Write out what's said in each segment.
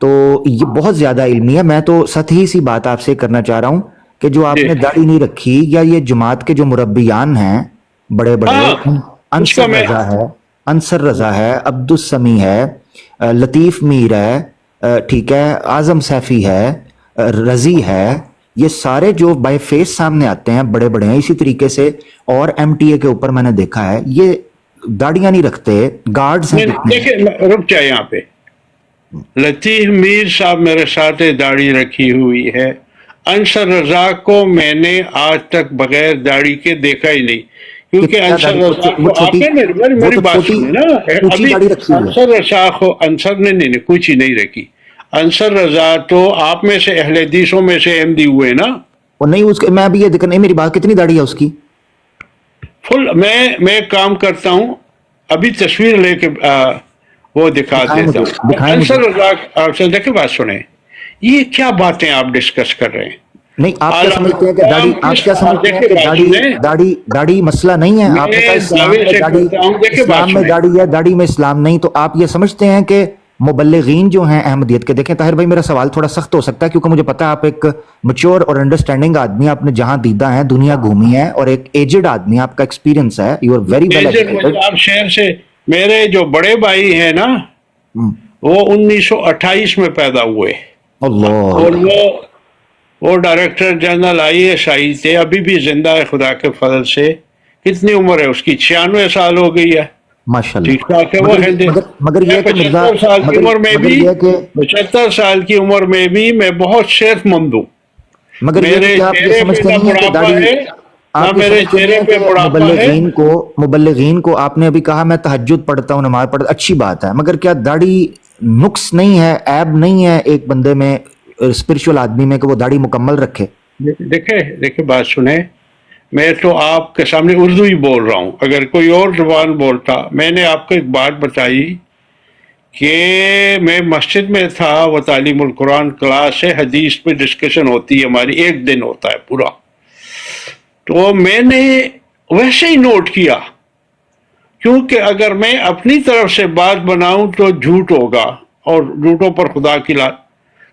تو یہ بہت زیادہ علمی ہے. میں تو سطحی سی بات آپ سے کرنا چاہ رہا ہوں کہ جو آپ نے داڑھی نہیں رکھی یا یہ جماعت کے جو مربیان ہیں بڑے بڑے, انصر رضا ہے, انصر رضا ہے, عبد السمی ہے, لطیف میر ہے, ٹھیک ہے, اعظم سیفی ہے, رضی ہے, یہ سارے جو بائی فیس سامنے آتے ہیں بڑے بڑے ہیں. اسی طریقے سے اور ایم ٹی اے کے اوپر میں نے دیکھا ہے یہ داڑیاں نہیں رکھتے, گارڈز ہیں. دیکھیں رک جائے یہاں پہ, لطیف میر صاحب میرے ساتھ داڑھی رکھی ہوئی ہے. انصر رضا کو میں نے آج تک بغیر داڑھی کے دیکھا ہی نہیں, کیونکہ انصر رضا کو آپ نے میری بات سنی نا, ابھی انصر رضا کو انصر نے نہیں کچھ ہی نہیں رکھی. انصر رضا تو آپ میں سے اہل حدیثوں میں سے احمدی ہوئے نا. وہ نہیں اس کے, میں ابھی یہ دیکھ نہیں, میری بات کتنی داڑھی ہے اس کی فل. میں کام کرتا ہوں, ابھی تصویر لے کے وہ دکھا دیتا ہوں. انصر رضا دیکھیں بات سنیں, یہ کیا باتیں آپ ڈسکس کر رہے ہیں؟ نہیں آپ کیا سمجھتے ہیں کہ داڑھی, آپ کیا سمجھتے ہیں کہ داڑھی مسئلہ نہیں ہے؟ آپ نے کہا اسلام میں داڑھی, اسلام میں داڑھی ہے, داڑھی میں اسلام نہیں. تو آپ یہ سمجھتے ہیں کہ مبلغین جو ہیں احمدیت کے, دیکھیں طاہر بھائی میرا سوال تھوڑا سخت ہو سکتا ہے کیونکہ مجھے پتا ہے آپ ایک میچور اور انڈرسٹینڈنگ آدمی, آپ نے جہاں دیدہ ہیں دنیا گھومی ہے, اور ایک ایجڈ آدمی, آپ کا ایکسپیرینس ہے, you are very well educated. آپ شہر سے, میرے جو بڑے بھائی ہیں نا وہ 1928 میں پیدا ہوئے, اور وہ ڈائریکٹر جنرل IAS تھے, ابھی بھی زندہ ہے خدا کے فضل سے. کتنی عمر ہے اس کی؟ 96 سال ہو گئی ہے. ماشاءاللہ. ٹھیک ٹھاک ہے. وہ مگر یہ کہ 75 سال کی عمر میں بھی, 75 سال کی عمر میں بھی میں بہت صحت مند ہوں. مگر میرے چہرے پہ بڑھاپا ہے, میرے چہرے پہ بڑھاپا ہے. مبلغین کو آپ نے ابھی کہا میں تہجد پڑھتا ہوں, نماز پڑھتا, اچھی بات ہے, مگر کیا داڑھی نقص نہیں ہے, عیب نہیں ہے ایک بندے میں, اسپرچول آدمی میں, کہ وہ داڑھی مکمل رکھے؟ دیکھیں بات سنیں, میں تو آپ کے سامنے اردو ہی بول رہا ہوں. اگر کوئی اور زبان بولتا, میں نے آپ کو ایک بات بتائی کہ میں مسجد میں تھا, وہ تعلیم القرآن کلاس ہے, حدیث پہ ڈسکشن ہوتی ہے ہماری, ایک دن ہوتا ہے پورا. تو میں نے ویسے ہی نوٹ کیا, کیونکہ اگر میں اپنی طرف سے بات بناؤں تو جھوٹ ہوگا, اور جھوٹوں پر خدا کی لعنت,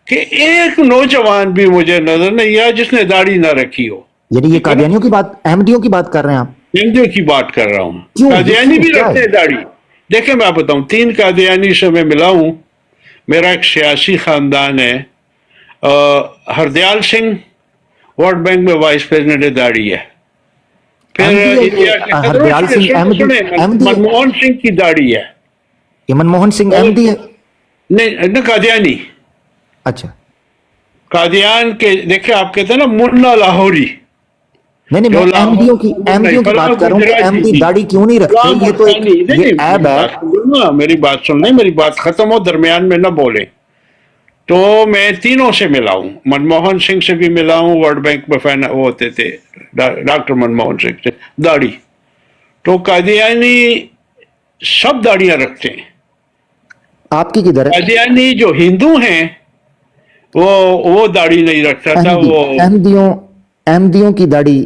کہ ایک نوجوان بھی مجھے نظر نہیں آیا جس نے داڑھی نہ رکھی ہو. یعنی یہ قادیانیوں کی بات, احمدیوں کی بات کر رہے ہیں آپ؟ احمدیوں کی بات کر رہا ہوں. قادیانی بھی رکھتے ہیں داڑھی. دیکھیں میں آپ بتاؤں, 3 قادیانی سے میں ملا ہوں. میرا ایک سیاسی خاندان ہے, ہردیال سنگھ ورلڈ بینک میں وائس پریزیڈنٹ, داڑھی ہے. پھر منموہن سنگھ کی داڑھی ہے. یہ منموہن سنگھ احمدی ہے؟ نہیں, قادیانی. اچھا, قادیان کے دیکھیں, آپ کہتے ہیں نا منا لاہوری. نہیں میں احمدیوں کی بات کر رہا ہوں کہ احمدی داڑھی کیوں نہیں رکھتے, یہ تو ایک عیب ہے. میری بات سن لیں, میری بات ختم ہو, درمیان میں نہ بولیں. تو میں تینوں سے ملا ہوں, منموہن سنگھ سے بھی ملا ہوں, ورلڈ بینک میں وہ ہوتے تھے ڈاکٹر منموہن سنگھ سے, داڑھی. تو قادیانی سب داڑیاں رکھتے ہیں. آپ کی کدھر ہے؟ قادیانی جو ہندو ہیں وہ داڑھی نہیں رکھتا تھا. وہ احمدیوں کی داڑھی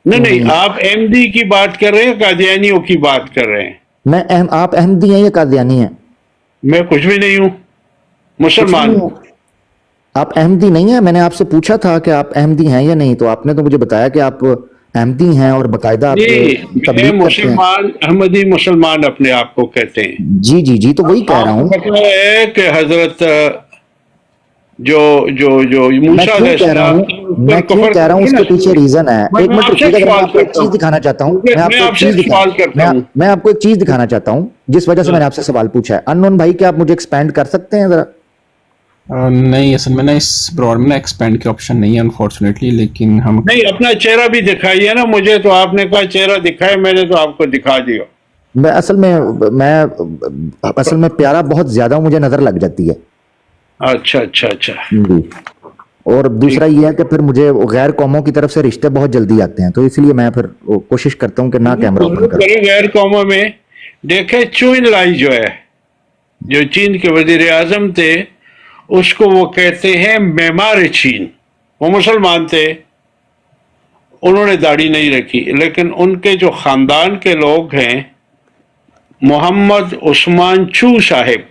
نہیں, آپ احمدی کی بات کر رہے ہیں, قادیانیوں کی بات کر رہے ہیں. آپ احمدی ہیں یا قادیانی ہیں؟ میں کچھ بھی نہیں ہوں, مسلمان ہوں. آپ احمدی نہیں ہیں؟ میں نے آپ سے پوچھا تھا کہ آپ احمدی ہیں یا نہیں, تو آپ نے تو مجھے بتایا کہ آپ احمدی ہیں اور باقاعدہ آپ تبلیغ کرتے ہیں. احمدی مسلمان اپنے آپ کو کہتے ہیں. جی تو وہی کہہ رہا ہوں. پتہ ہے کہ حضرت جو موسیٰ علیہ السلام, میں کیوں کہہ رہا ہوں اس کے پیچھے ریزن ہے. ایک منٹ رکیے گا, میں آپ کو ایک چیز دکھانا چاہتا ہوں. میں آپ کو ایک چیز دکھانا چاہتا ہوں جس وجہ سے میں نے آپ سے سوال پوچھا ہے. انون بھائی, کیا آپ مجھے ایکسپینڈ کر سکتے ہیں ذرا؟ نہیں, اصل میں نا اس پروگرام میں ایکسپینڈ کی آپشن نہیں ہے انفارچونیٹلی, لیکن ہم نہیں, اپنا چہرہ بھی دکھائیے نا مجھے. تو آپ نے کہا چہرہ دکھائے, میں نے تو آپ کو دکھا دیا. میں اصل میں پیارا بہت زیادہ مجھے نظر لگ جاتی ہے. اچھا. اور دوسرا یہ ہے کہ پھر مجھے غیر قوموں کی طرف سے رشتے بہت جلدی آتے ہیں, تو اس لیے میں پھر کوشش کرتا ہوں کہ نہ کیمرہ اوپن کروں. غیر قوموں میں دیکھیں, چو ان لائی جو ہے, جو چین کے وزیر اعظم تھے, اس کو وہ کہتے ہیں معمار چین. وہ مسلمان تھے, انہوں نے داڑھی نہیں رکھی, لیکن ان کے جو خاندان کے لوگ ہیں, محمد عثمان چو صاحب,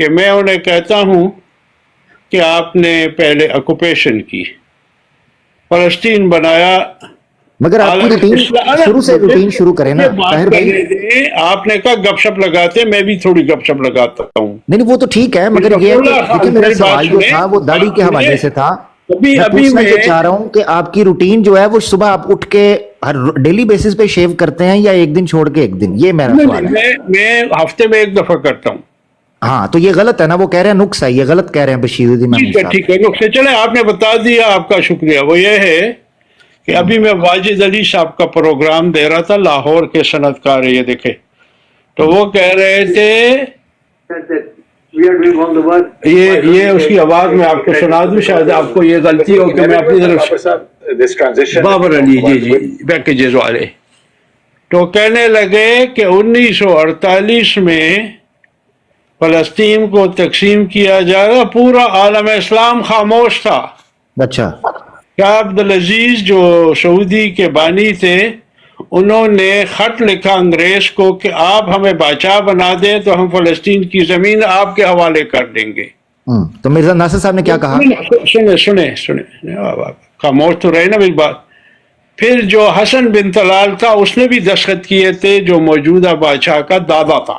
کہ میں انہیں کہتا ہوں کہ آپ نے پہلے آکوپیشن کی، فلسطین بنایا، مگر آپ کی روٹین شروع سے روٹین شروع کریں نا طاہر بھائی. آپ نے کہا گپ شپ لگاتے، میں بھی تھوڑی گپ شپ لگاتا ہوں. نہیں وہ تو ٹھیک ہے، مگر یہ ہے کہ دیکھیں میرا سوال جو تھا وہ داڑھی کے حوالے سے تھا. میں پوچھنا یہ چاہ رہا ہوں کہ آپ کی روٹین جو ہے وہ صبح آپ اٹھ کے ہر ڈیلی بیسس پہ شیو کرتے ہیں یا ایک دن چھوڑ کے ایک دن؟ یہ میرا سوال ہے. میں ہفتے میں ایک دفعہ کرتا ہوں. ہاں تو یہ غلط ہے نا، وہ کہہ رہے ہیں نقص ہے، یہ غلط کہہ رہے ہیں بشیر الدین محمود صاحب. ٹھیک ہے نقص ہے. چلے آپ نے بتا دیا، آپ کا شکریہ. وہ یہ ہے کہ ابھی میں واجد علی صاحب کا پروگرام دے رہا تھا، لاہور کے صنعت کار یہ دیکھے، تو وہ کہہ رہے تھے یہ اس کی آواز میں آپ کو سنا دوں، شاید آپ کو یہ غلطی ہو کہ میں اپنی طرف بابر علی جی پیکیجز والے، تو کہنے لگے کہ 1948 میں فلسطین کو تقسیم کیا جائے گا، پورا عالم اسلام خاموش تھا. اچھا شاہ عبدالعزیز جو سعودی کے بانی تھے، انہوں نے خط لکھا انگریز کو کہ آپ ہمیں بادشاہ بنا دیں تو ہم فلسطین کی زمین آپ کے حوالے کر دیں گے. تو مرزا ناصر صاحب نے کیا کہا؟ سنے خاموش تو رہے نا میری بات. پھر جو حسن بن طلال تھا اس نے بھی دستخط کیے تھے، جو موجودہ بادشاہ کا دادا تھا.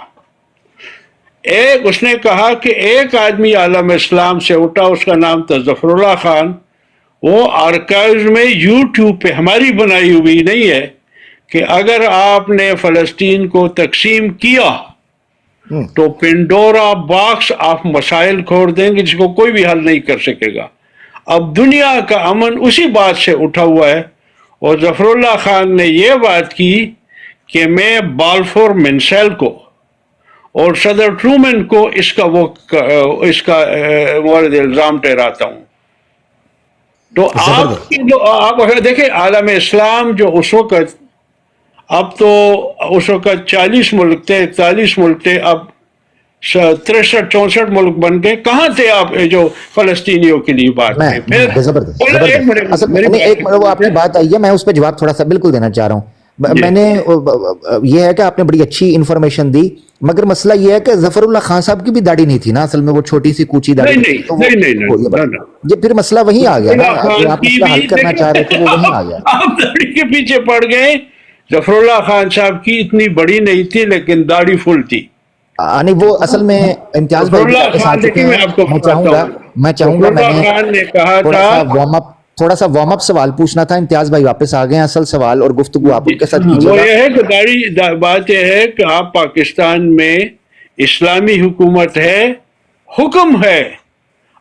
اس نے کہا کہ ایک آدمی عالم اسلام سے اٹھا، اس کا نام تھا ظفر اللہ خان. وہ آرکائیوز میں یوٹیوب پہ ہماری بنائی ہوئی نہیں ہے کہ اگر آپ نے فلسطین کو تقسیم کیا تو پنڈورا باکس آپ مسائل کھول دیں گے جس کو کوئی بھی حل نہیں کر سکے گا. اب دنیا کا امن اسی بات سے اٹھا ہوا ہے، اور ظفر اللہ خان نے یہ بات کی کہ میں بالفور منسل کو اور صدر ٹرومن کو اس کا مورد الزام ٹھہراتا ہوں. تو آپ دیکھیں عالم اسلام جو اس وقت، اب تو اس وقت 40 ملک تھے، 41 ملک تھے، اب 63-64 ملک بن گئے. کہاں تھے آپ جو فلسطینیوں کے لیے بات ہے؟ ایک وہ آپ کی بات آئی ہے، میں اس پہ جواب تھوڑا سا بالکل دینا چاہ رہا ہوں. میں نے یہ ہے کہ آپ نے بڑی اچھی انفارمیشن دی، مگر مسئلہ یہ ہے کہ ظفر اللہ خان صاحب کی بھی داڑھی نہیں تھی نا اصل میں، وہ چھوٹی سی کوچی داڑھی. یہ پھر مسئلہ وہیں آ گیا نا، آپ مسئلہ حل کرنا چاہ رہے تھے وہ وہیں آ گیا. آپ داڑھی کے پیچھے پڑ گئے. ظفر اللہ خان صاحب کی اتنی بڑی نہیں تھی لیکن داڑھی فل تھی. نہیں وہ اصل میں امتیاز بھائی کے ساتھ چکے ہیں. میں چاہوں گا میں نے تھوڑا سا وارم اپ سوال پوچھنا تھا. امتیاز بھائی واپس آ گئے ہیں، اصل سوال اور گفتگو آپ ان کے ساتھ کیجیے گا. وہ یہ ہے کہ بات یہ ہے کہ آپ پاکستان میں اسلامی حکومت ہے، حکم ہے.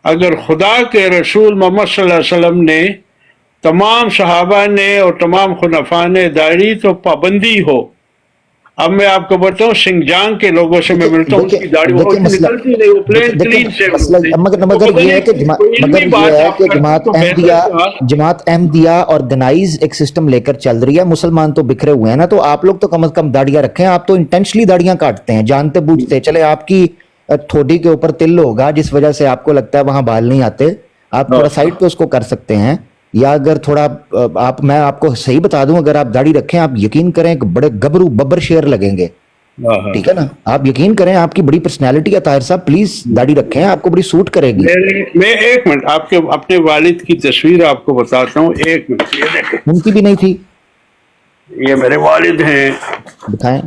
اگر خدا کے رسول محمد صلی اللہ علیہ وسلم نے، تمام صحابہ نے اور تمام خلفاء نے داڑھی تو پابندی ہو. اب میں آپ کو بتاؤں سنگجانگ کے لوگوں سے میں ملتا ہوں، ان کی داڑھی وہ نکلتی نہیں، وہ پلین کلین سے. مگر یہ ہے کہ جماعت احمدیہ آرگنائز ایک سسٹم لے کر چل رہی ہے. مسلمان تو بکھرے ہوئے ہیں نا، تو آپ لوگ تو کم از کم داڑیاں رکھیں. آپ تو انٹینشلی داڑیاں کاٹتے ہیں جانتے بوجھتے. چلے آپ کی تھوڑی کے اوپر تل ہوگا جس وجہ سے آپ کو لگتا ہے وہاں بال نہیں آتے، آپ تھوڑا سائڈ پہ اس کو کر سکتے ہیں. یا اگر تھوڑا میں آپ کو صحیح بتا دوں، اگر آپ داڑھی رکھیں آپ یقین کریں کہ بڑے گبرو ببر شیر لگیں گے. ٹھیک ہے نا، آپ یقین کریں، آپ کی بڑی پرسنالٹی ہے طاہر صاحب، پلیز داڑھی رکھیں، آپ کو بڑی سوٹ کرے گی. میں ایک منٹ آپ کے اپنے والد کی تصویر آپ کو بتاتا ہوں. ایک منٹ یہ دیکھیں، ان کی بھی نہیں تھی. یہ میرے والد ہیں، دکھائیں.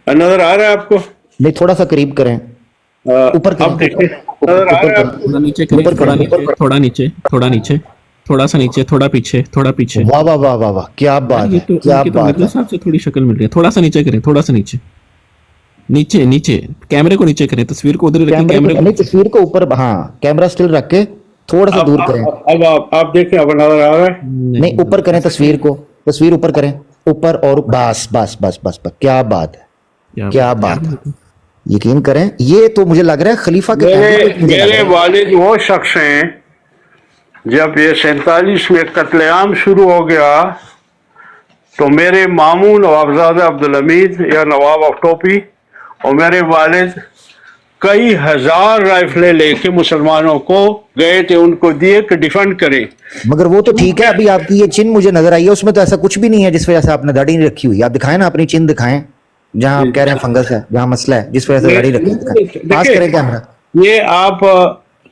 نظر آ رہا ہے آپ کو؟ نہیں تھوڑا سا قریب کریں، اوپر کریں، تھوڑا نیچے کریں، تھوڑا نیچے، تھوڑا نیچے، تھوڑا سا نیچے، تھوڑا پیچھے، تھوڑا پیچھے. واہ واہ واہ واہ واہ، کیا بات ہے، کیا بات ہے. صاحب سے تھوڑی شکل مل رہی ہے. تھوڑا سا نیچے کریں، تھوڑا سا نیچے، نیچے نیچے کیمرے کو نیچے کریں، تصویر کو ادھر رکھیں، کیمرے کو تصویر کو اوپر. ہاں کیمرہ سٹل رکھ کے تھوڑا سا دور کریں. اب آپ دیکھیں، اب نظر آ رہا ہے؟ نہیں اوپر کریں تصویر کو، تصویر اوپر کریں، اوپر. اور بس بس بس بس بس، کیا بات ہے، کیا بات ہے. یقین کریں یہ تو مجھے لگ رہا ہے خلیفہ کے میرے والد وہ شخص ہیں، جب یہ 47 میں قتل عام شروع ہو گیا تو میرے ماموں نوابزادہ عبدالحمید یا نواب آف ٹوپی اور میرے والد کئی ہزار رائفلیں لے کے مسلمانوں کو گئے تھے، ان کو دیے کہ ڈیفینڈ کریں. مگر وہ تو ٹھیک ہے، ابھی آپ کی یہ چن مجھے نظر آئی ہے، اس میں تو ایسا کچھ بھی نہیں ہے جس وجہ سے آپ نے داڑھی نہیں رکھی ہوئی. آپ دکھائیں نا اپنی چن، دکھائیں جہاں آپ کہہ رہے ہیں فنگس ہے، جہاں مسئلہ ہے، جس وجہ سے داڑھی رکھی. پاس کریں کیمرہ، یہ آپ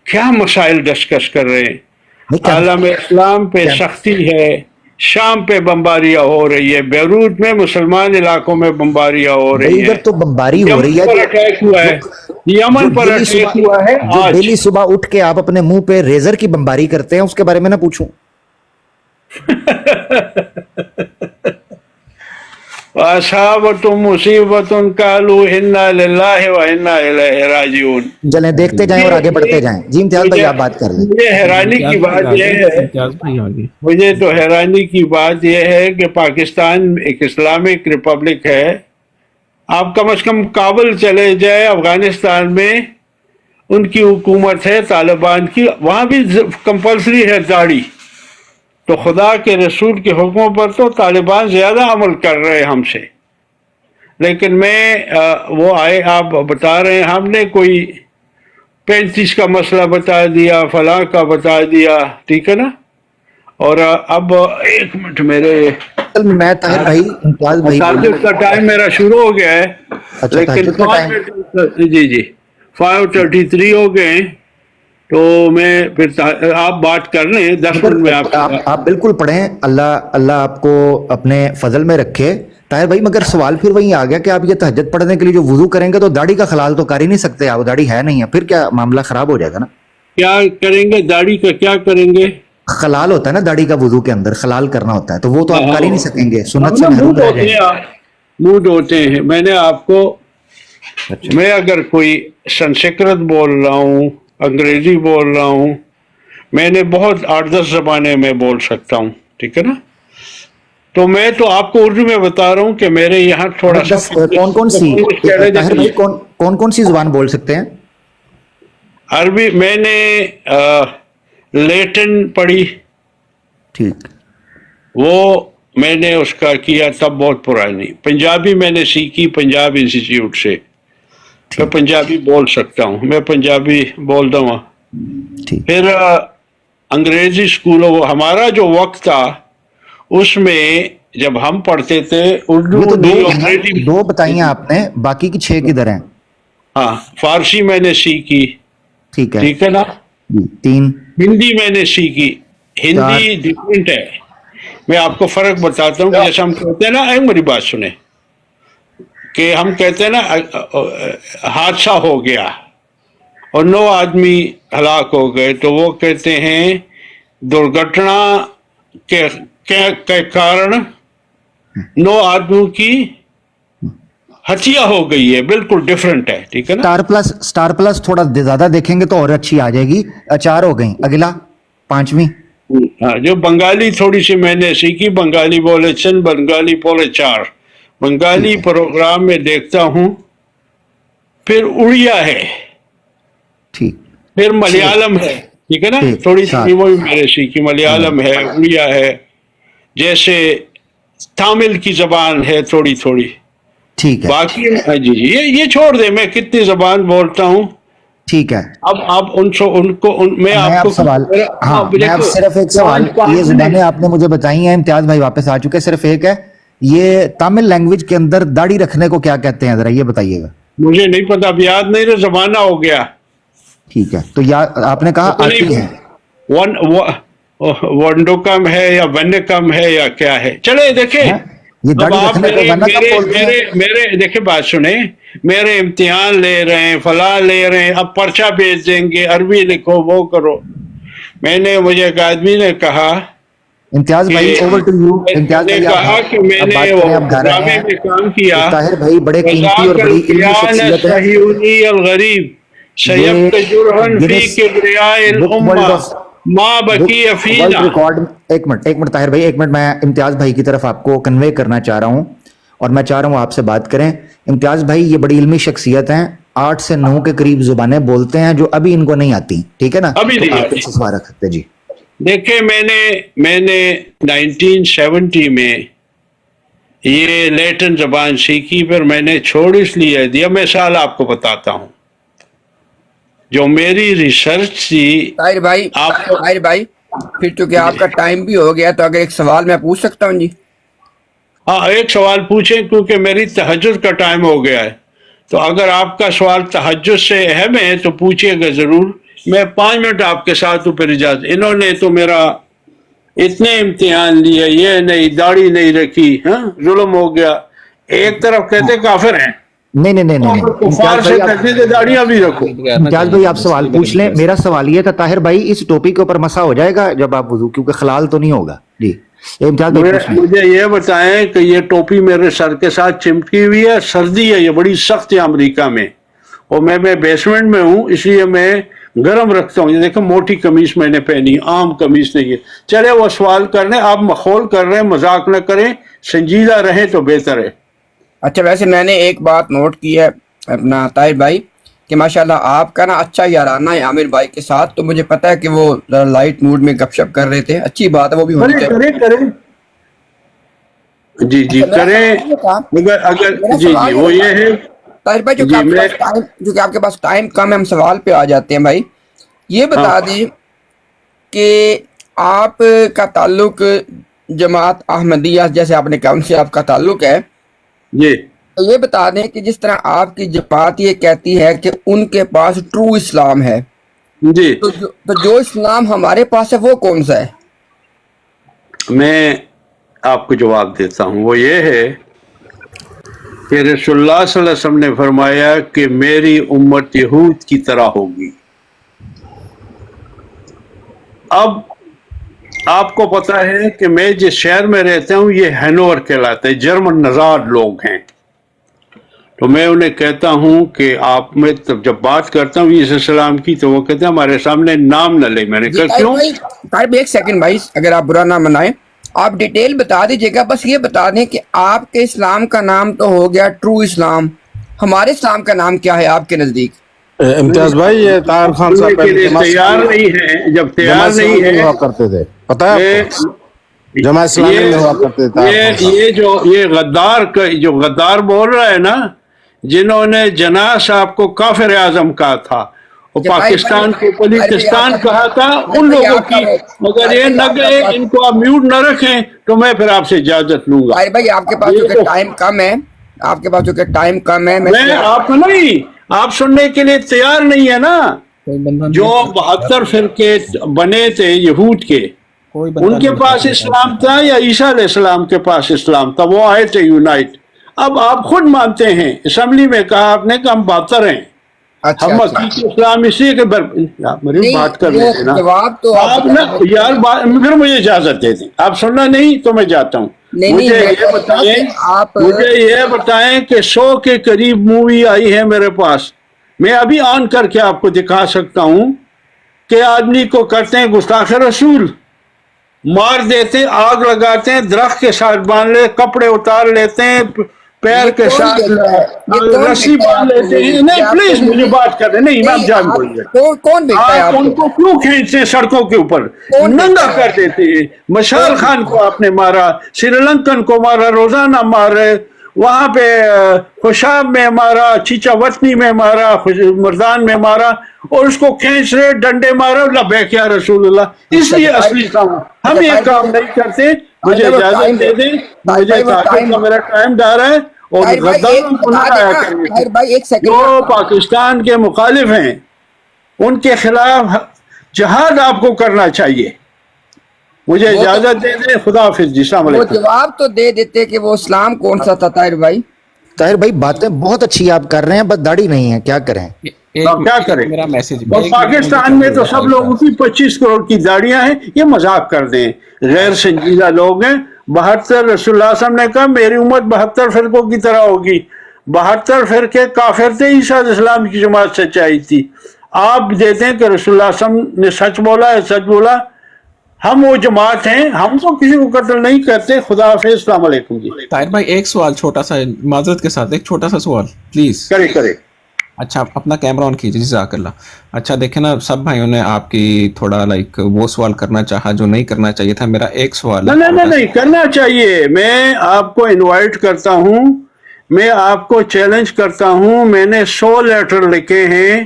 کیا مسائل ڈسکس کر رہے ہیں؟ نہیں کیا عالم اسلام پہ سختی ہے، شام پہ بمباریاں ہو رہی ہے، بیروت میں مسلمان علاقوں میں بمباریاں ہو بھائی رہی ادھر ہیں، تو بمباری ہو رہی ہے یمن پر اٹیک ہوا ہے، یمن پر اٹیک ہوا ہے جو آج۔ ڈیلی صبح اٹھ کے آپ اپنے منہ پہ ریزر کی بمباری کرتے ہیں اس کے بارے میں نہ پوچھوں؟ اصابت مصیبت قالوا انا للہ و انا الیہ راجعون۔ چلیں دیکھتے جائیں اور آگے بڑھتے جائیں. جی امتیاز بھائی آپ بات کر لیں. مجھے حیرانی کی بات یہ ہے، امتیاز بھائی آگے. مجھے تو حیرانی کی بات یہ ہے کہ پاکستان ایک اسلامک ریپبلک ہے، آپ کم از کم کابل چلے جائے، افغانستان میں ان کی حکومت ہے طالبان کی، وہاں بھی کمپلسری ہے داڑھی. تو خدا کے رسول کے حکموں پر تو طالبان زیادہ عمل کر رہے ہیں ہم سے. لیکن وہ آئے، آپ بتا رہے ہیں ہم نے کوئی 35 کا مسئلہ بتا دیا، فلاں کا بتا دیا، ٹھیک ہے نا. اور اب ایک منٹ، میرے میں طاہر بھائی امتیاز بھائی تحجد کا ٹائم میرا شروع ہو گیا ہے، اچھا لیکن تحجد کا ٹائم. جی 5:33 ہو گئے ہیں، تو میں پھر آپ بات کر لیں 10 منٹ میں آپ بالکل پڑھیں. اللہ آپ کو اپنے فضل میں رکھے. طاہر بھائی مگر سوال پھر وہی آ گیا کہ آپ یہ تہجد پڑھنے کے لیے جو وضو کریں گے تو داڑھی کا خلال تو کر ہی نہیں سکتے، آپ داڑھی ہے نہیں ہے، پھر کیا معاملہ خراب ہو جائے گا نا. کیا کریں گے؟ داڑھی کا کیا کریں گے؟ خلال ہوتا ہے نا داڑھی کا، وضو کے اندر خلال کرنا ہوتا ہے، تو وہ تو آپ کر ہی نہیں سکیں گے، سنت سے منہ محروم رہ دھوتے جائیں ہیں، منہ دھوتے ہیں. میں نے آپ کو، گے. میں اگر کوئی سنسکرت بول رہا ہوں، انگریزی بول رہا ہوں، میں نے بہت 8-10 زبانیں میں بول سکتا ہوں، ٹھیک ہے نا. تو میں تو آپ کو اردو میں بتا رہا ہوں کہ میرے یہاں تھوڑا سا کون کون سی طاہر بھائی کون کون سی زبان بول سکتے ہیں؟ عربی میں نے لیٹن پڑھی، ٹھیک. وہ میں نے اس کا کیا تب بہت پرانی. پنجابی میں نے سیکھی پنجاب انسٹیٹیوٹ سے، میں پنجابی بول سکتا ہوں، میں پنجابی بولتا ہوں. ٹھیک. پھر انگریزی اسکولوں، ہمارا جو وقت تھا اس میں جب ہم پڑھتے تھے اردو یہ تو نہیں، انگریزی. دو بتائیں آپ نے، باقی کی 6 کدھر ہیں؟ ہاں، فارسی میں نے سیکھی، ٹھیک ہے ٹھیک ہے نا. جی. 3. ہندی میں نے سیکھی. ہندی ڈفرینٹ ہے، میں آپ کو فرق بتاتا ہوں. جیسے ہم کہتے ہیں نا، میری بات سنیں، کہ ہم کہتے ہیں نا حادثہ ہو گیا اور 9 آدمی ہلاک ہو گئے، تو وہ کہتے ہیں درگھٹنا کے کارن 9 آدمیوں کی ہتیا ہو گئی ہے. بالکل ڈفرینٹ ہے، ٹھیک ہے نا. سٹار پلس تھوڑا زیادہ دیکھیں گے تو اور اچھی آ جائے گی. 4 ہو گئیں. اگلا 5ویں. ہاں، جو بنگالی تھوڑی سی میں نے سیکھی، بنگالی بولے چند، بنگالی بولے 4. بنگالی پروگرام میں دیکھتا ہوں. پھر اڑیا ہے، ٹھیک. پھر ملیالم ہے، ٹھیک ہے نا. تھوڑی سی وہ میں نے سیکھی، ملیالم ہے، اڑیا ہے، جیسے تامل کی زبان ہے تھوڑی تھوڑی. ٹھیک ہے. باقی جی یہ چھوڑ دیں، میں کتنی زبان بولتا ہوں. ٹھیک ہے. اب آپ میں آپ کو سوال، ہاں میں اب صرف ایک سوال، یہ زبانیں آپ نے مجھے بتائی ہیں، امتیاز بھائی واپس آ چکے، صرف ایک ہے، یہ تامل لینگویج کے اندر داڑھی رکھنے کو کیا کہتے ہیں، ذرا یہ بتائیے گا. مجھے نہیں پتا، اب یاد نہیں رہا، زمانہ ہو گیا. ٹھیک ہے. تو آپ نے کہا آتی ہے، ونڈوکم ہے یا ونکم ہے یا کیا ہے. چلے دیکھیں، یہ اب داڑھی آپ رکھنے کو ونکم بولتے ہیں. میرے دیکھیں بات سنیں، میرے امتحان لے رہے ہیں، فلاں لے رہے ہیں، اب پرچہ بھیج دیں گے، عربی لکھو، وہ کرو. مجھے ایک آدمی نے کہا امتیاز بھائی اوور ٹو یو. امتیاز بھائی کہا کہ میں اب نے بات وہ کریں، آپ گھر رہے ڈرامے ہیں. میں کام کیا. طاہر بھائی بڑے قیمتی اور بڑی علمی شخصیت ہے. صہیونی الغریب سیبتجرہن فی کبریاء الامہ ما بقی ورلڈ فینا. ریکارڈ. ایک منٹ طاہر بھائی، ایک منٹ، میں امتیاز بھائی کی طرف آپ کو کنوے کرنا چاہ رہا ہوں اور میں چاہ رہا ہوں آپ سے بات کریں. امتیاز بھائی یہ بڑی علمی شخصیت ہیں، 8 سے 9 کے قریب زبانیں بولتے ہیں جو ابھی ان کو نہیں آتی، ٹھیک ہے نا. ابھی تو نہیں آپ آتی. سے سوال رکھ سکتے. جی دیکھیں، میں نے 1970 میں یہ لیٹن زبان سیکھی، پھر میں نے چھوڑ اس لیے دیا. مثال آپ کو بتاتا ہوں، جو میری ریسرچ تھی. طاہر بھائی پھر چونکہ آپ کا ٹائم بھی ہو گیا تو اگر ایک سوال میں پوچھ سکتا ہوں. جی ہاں، ایک سوال پوچھیں، کیونکہ میری تہجد کا ٹائم ہو گیا ہے. تو اگر آپ کا سوال تہجد سے اہم ہے تو پوچھیے گا ضرور. میں 5 منٹ آپ کے ساتھ ہوں پھر اجازت. انہوں نے تو میرا اتنے امتحان لیے, یہ نہیں, داڑھی نہیں رکھی, ہاں ظلم ہو گیا. ایک طرف کہتے کافر ہیں, نہیں نہیں نہیں نہیں کفار امتیاز سے بھائی آپ کہتے تھے داڑیاں بھی رکھو. امتیاز بھائی آپ سوال پوچھ لیں. میرا سوال یہ تھا طاہر بھائی اس ٹاپک کے اوپر مسا ہو جائے گا جب آپ وضو, کیونکہ خلال تو نہیں ہوگا. جی امتیاز بھائی پوچھ لیں. مجھے یہ بتائیں کہ یہ ٹوپی میرے سر کے ساتھ چمکی ہوئی ہے, سردی ہے, یہ بڑی سخت ہے امریکہ میں, اور میں بیسمنٹ میں ہوں, اس لیے میں گرم رکھتا ہوں. یہ دیکھیں موٹی قمیص میں نے پہنی, عام قمیص نہیں ہے. چلے وہ سوال کر لیں, آپ مخول کر رہے ہیں, مذاق نہ کریں, سنجیدہ رہیں تو بہتر ہے. اچھا ویسے میں نے ایک بات نوٹ کی ہے اپنا طاہر بھائی کہ ماشاءاللہ آپ کا نا اچھا یارانہ ہے عامر بھائی کے ساتھ, تو مجھے پتا ہے کہ وہ ذرا لائٹ موڈ میں گپ شپ کر رہے تھے, اچھی بات ہے, وہ بھی ہونی چاہیے. کریں جی جی اچھا میرا کریں. اگر میرا جی سوال جی یہ وہ تھا یہ ہے طاہر بھائی, جی میں جو کہ آپ کے پاس ٹائم کم ہے, ہم سوال پہ آ جاتے ہیں بھائی. یہ بتا ہاں دیں کہ آپ کا تعلق جماعت احمدیہ, جیسے آپ نے کہا ان سے آپ کا تعلق ہے, جی تو یہ بتا دیں کہ جس طرح آپ کی جماعت یہ کہتی ہے کہ ان کے پاس ٹرو اسلام ہے, جی تو جو اسلام ہمارے پاس ہے وہ کون سا ہے؟ میں آپ کو جواب دیتا ہوں. وہ یہ ہے کہ رسول اللہ صلی اللہ علیہ وسلم نے فرمایا کہ میری امت یہود کی طرح ہوگی. اب آپ کو پتا ہے کہ میں جس شہر میں رہتا ہوں یہ ہینوور کہلاتا ہے, جرمن نژاد لوگ ہیں. تو میں انہیں کہتا ہوں کہ آپ میں جب بات کرتا ہوں عیسی السلام کی تو وہ کہتے ہیں ہمارے سامنے نام نہ لے. میں نے کہا کیوں؟ طاہر بھائی ایک سیکنڈ بھائی, اگر آپ برا نہ منائیں, آپ ڈیٹیل بتا دیجیے گا, بس یہ بتا دیں کہ آپ کے اسلام کا نام تو ہو گیا ٹرو اسلام, ہمارے اسلام کا نام کیا ہے آپ کے نزدیک؟ امتیاز بھائی یہ طاہر خان صاحب کے لیے جماعت تیار نہیں ہے. جب تیار جماعت نہیں اسلامی میں ہے ہوا کرتے تھے, پتہ ہے آپ کو جماعت اسلامی میں ہوا کرتے تھے طاہر خان صاحب. یہ غدار جو غدار بول رہا ہے نا, جنہوں نے جناح صاحب کو کافر اعظم کہا تھا اور پاکستان کو بلوچستان کہا تھا, ان لوگوں کی اگر یہ نہ گئے, ان کو آپ میوٹ نہ رکھیں تو میں پھر آپ سے اجازت لوں گا. طاہر بھائی آپ کے پاس چونکہ ٹائم کم ہے, آپ کے پاس چونکہ ٹائم کم ہے, میں آپ نہیں, آپ سننے کے لیے تیار نہیں ہے نا. جو 72 فرقے بنے تھے یہود کے, ان کے پاس اسلام تھا یا عیسیٰ علیہ السلام کے پاس اسلام تھا؟ وہ آئے تھے یونائٹ. اب آپ خود مانتے ہیں, اسمبلی میں کہا آپ نے کہ ہم 72 ہیں, ہم حقیقی اسلام اسی کے میری بات کر رہے تھے نا آپ نا یار. پھر مجھے اجازت دے دیں, آپ سننا نہیں تو میں جاتا ہوں. مجھے یہ بتائیں کہ 100 کے قریب مووی آئی ہے میرے پاس, میں ابھی آن کر کے آپ کو دکھا سکتا ہوں کہ آدمی کو کرتے ہیں گستاخ رسول, مار دیتے ہیں, آگ لگاتے ہیں, درخت کے ساتھ باندھ لے, کپڑے اتار لیتے ہیں, پیر کے ساتھ رسی باندھ لیتے ہیں. نہیں پلیز مجھے بات کر رہے, نہیں میں جان بولیے, آپ ان کو کیوں کھینچتے ہیں سڑکوں کے اوپر, ننگا کر دیتے ہیں. مشال خان کو آپ نے مارا, سری لنکن کو مارا, روزانہ مار رہے, وہاں پہ خوشاب میں مارا, چیچا وطنی میں مارا, مردان میں مارا, اور اس کو کھینچ رہے, ڈنڈے مارا, لبیک یا رسول اللہ. اس لیے اصلی کام ہم یہ کام نہیں کرتے. مجھے اجازت دے دیں, مجھے تاکہ کا میرا ٹائم جا رہا ہے, اور غداروں کو نہ آیا کریں جو پاکستان کے مخالف ہیں, ان کے خلاف جہاد آپ کو کرنا چاہیے. مجھے اجازت دے دیں, خدا حافظ جی, السلام علیکم. وہ جواب تو دے دیتے کہ وہ اسلام کون سا تھا طاہر بھائی. طاہر بھائی باتیں بہت اچھی آپ کر رہے ہیں, بس داڑھی نہیں ہے, کیا کریں, کیا کریں. میرا میسج اور پاکستان میں تو سب لوگوں کی 25 کروڑ کی داڑیاں ہیں, یہ مذاق کر دیں, غیر سنجیدہ لوگ ہیں. 72 رسول اللہ صلی اللہ علیہ وسلم نے کہا میری امت 72 فرقوں کی طرح ہوگی. 72 فرقے کافر تھے, عیسیٰ علیہ السلام کی جماعت سچائی تھی. آپ دیتے ہیں کہ رسول اللہ صلی اللہ علیہ وسلم نے سچ بولا ہے, سچ بولا. ہم وہ جماعت ہیں, ہم تو کسی کو قتل نہیں کرتے. خدا حافظ, السلام علیکم جی. طاہر بھائی ایک سوال چھوٹا سا, معذرت کے ساتھ ایک چھوٹا سا سوال پلیز. کرے اچھا اپنا کیمرہ آن کیجیے, جزاک اللہ. اچھا دیکھیں نا, سب بھائیوں نے آپ کی تھوڑا لائک وہ سوال کرنا چاہا جو نہیں کرنا چاہیے تھا. میرا ایک سوال ہے. نہیں کرنا چاہیے. میں آپ کو انوائٹ کرتا ہوں, میں آپ کو چیلنج کرتا ہوں. میں نے 100 لیٹر لکھے ہیں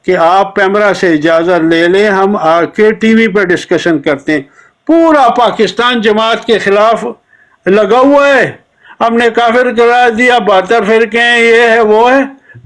کہ آپ پیمرا سے اجازت لے لیں, ہم آ کے ٹی وی پہ ڈسکشن کرتے ہیں. پورا پاکستان جماعت کے خلاف لگا ہوا ہے, ہم نے کافر قرار دیا, 72 فرقے ہیں, یہ ہے وہ ہے.